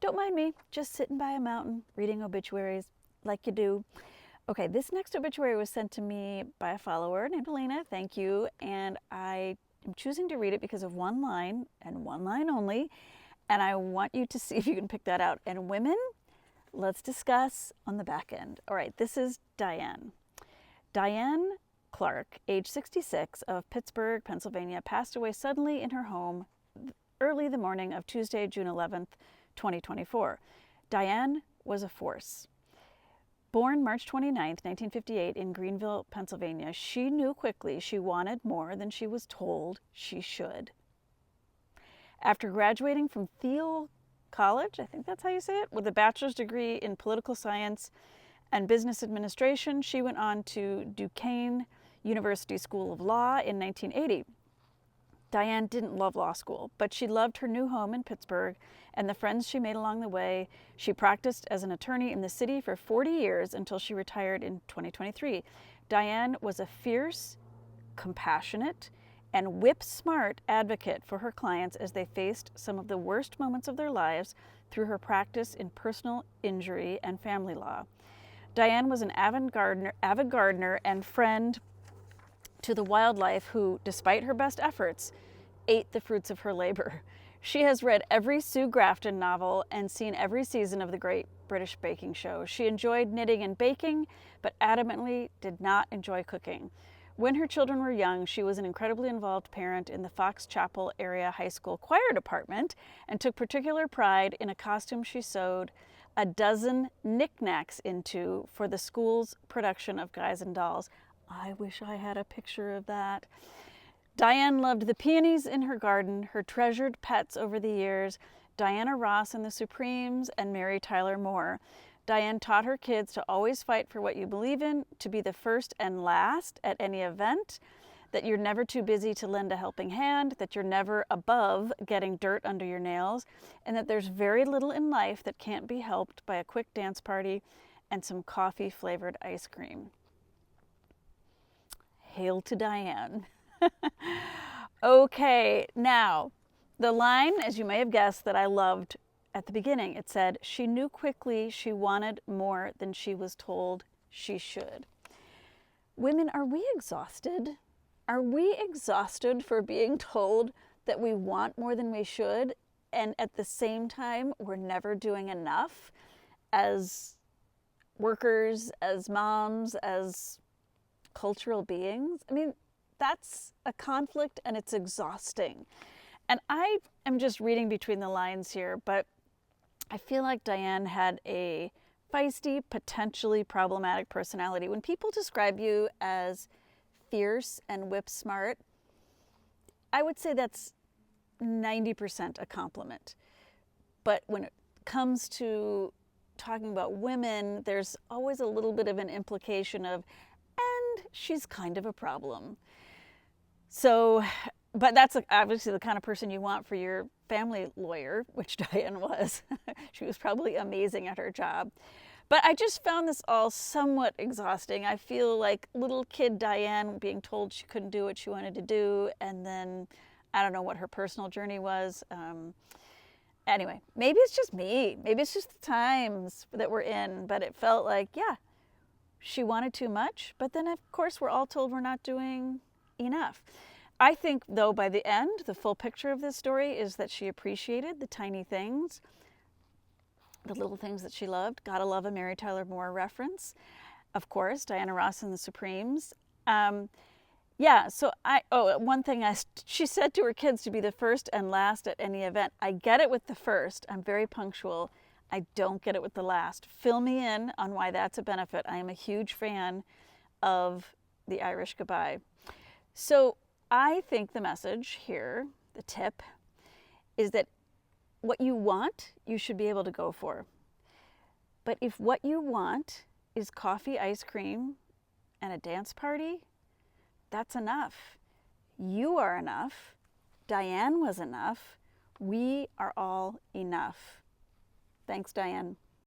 Don't mind me, just sitting by a mountain, reading obituaries like you do. Okay, this next obituary was sent to me by a follower named Elena, thank you, and I am choosing to read it because of one line, and one line only, and I want you to see if you can pick that out. And women, let's discuss on the back end. All right, this is Diane. Diane Clark, age 66, of Pittsburgh, Pennsylvania, passed away suddenly in her home early the morning of Tuesday, June 11th, 2024. Diane was a force. Born March 29, 1958 in Greenville, Pennsylvania, she knew quickly she wanted more than she was told she should. After graduating from Thiel College, I think that's how you say it, with a bachelor's degree in political science and business administration, she went on to Duquesne University School of Law in 1980. Diane didn't love law school, but she loved her new home in Pittsburgh and the friends she made along the way. She practiced as an attorney in the city for 40 years until she retired in 2023. Diane was a fierce, compassionate, and whip-smart advocate for her clients as they faced some of the worst moments of their lives through her practice in personal injury and family law. Diane was an avid gardener and friend to the wildlife who, despite her best efforts, ate the fruits of her labor. She has read every Sue Grafton novel and seen every season of the Great British Baking Show. She enjoyed knitting and baking, but adamantly did not enjoy cooking. When her children were young, she was an incredibly involved parent in the Fox Chapel area high school choir department and took particular pride in a costume she sewed a dozen knickknacks into for the school's production of Guys and Dolls. I wish I had a picture of that. Diane loved the peonies in her garden, her treasured pets over the years, Diana Ross and the Supremes, and Mary Tyler Moore. Diane taught her kids to always fight for what you believe in, to be the first and last at any event, that you're never too busy to lend a helping hand, that you're never above getting dirt under your nails, and that there's very little in life that can't be helped by a quick dance party and some coffee-flavored ice cream. Hail to Diane. Okay, now, the line, as you may have guessed, that I loved at the beginning, it said, she knew quickly she wanted more than she was told she should. Women, are we exhausted? Are we exhausted for being told that we want more than we should, and at the same time, we're never doing enough as workers, as moms, as cultural beings? I mean, that's a conflict and it's exhausting. And I am just reading between the lines here, but I feel like Diane had a feisty, potentially problematic personality. When people describe you as fierce and whip smart, I would say that's 90% a compliment. But when it comes to talking about women, there's always a little bit of an implication of, and she's kind of a problem. So, but that's obviously the kind of person you want for your family lawyer, which Diane was. She was probably amazing at her job. But I just found this all somewhat exhausting. I feel like little kid Diane being told she couldn't do what she wanted to do, and then I don't know what her personal journey was. Anyway, maybe it's just me. Maybe it's just the times that we're in, but it felt like, yeah, she wanted too much, but then of course we're all told we're not doing enough. I think, though, by the end, the full picture of this story is that she appreciated the tiny things, the little things that she loved. Gotta love a Mary Tyler Moore reference. Of course, Diana Ross and the Supremes. Yeah, so one thing she said to her kids to be the first and last at any event. I get it with the first. I'm very punctual. I don't get it with the last. Fill me in on why that's a benefit. I am a huge fan of the Irish goodbye. So I think the message here, the tip, is that what you want, you should be able to go for. But if what you want is coffee, ice cream, and a dance party, that's enough. You are enough. Diane was enough. We are all enough. Thanks, Diane.